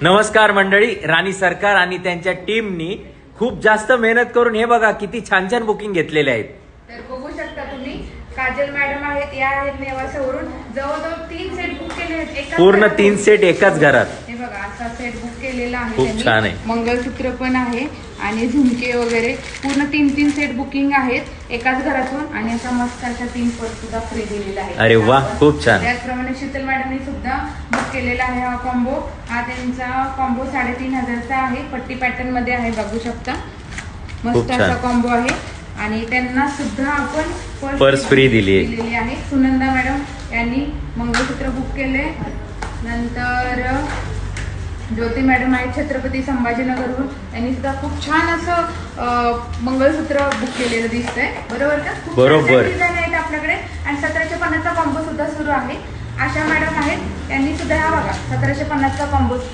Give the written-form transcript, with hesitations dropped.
नमस्कार मंडळी, राणी सरकार आणि त्यांच्या टीमनी खूप जास्त मेहनत करून हे बघा किती छान छान बुकिंग घेतलेले आहेत. तर बघू शकता तुम्ही, काजल मॅडम आहेत, या आहेत नेवासावरून. जवळजवळ 3 सेट बुक केले आहेत. पूर्ण 3 सेट एकाच घरात. हे बघा, असा सेट बुक केलेला आहे. खूप छान आहे. मंगळसूत्र पण आहे आणि झुमके वगैरे पूर्ण 3 सेट बुकिंग आहेत एकाच घरातून. आणि असा मस्त अशा 3 पर्स सुद्धा फ्री दिलेला आहे. अरे वा, खूप छान. त्याचप्रमाणे शीतल मॅडमनी सुद्धा बुक केलेला आहे हा कॉम्बो. हा त्यांचा कॉम्बो 3500चा आहे. पट्टी पॅटर्न मध्ये आहे, बघू शकता. मस्त असा कॉम्बो आहे. आणि त्यांना सुद्धा आपण पर्स फ्री दिलेली आहे. सुनंदा मॅडम यांनी मंगळसूत्र बुक केले. नंतर ज्योती मॅडम आहेत छत्रपती संभाजीनगरहून, त्यांनी सुद्धा खूप छान असं मंगळसूत्र बुक केलेलं दिसतंय. बरोबर का? बरोबर. डिझाईन आहेत आपल्याकडे. आणि 1750चा कॉम्बो सुद्धा सुरू आहे. आशा मॅडम आहेत, त्यांनी सुद्धा हा बघा 1750चा कॉम्बो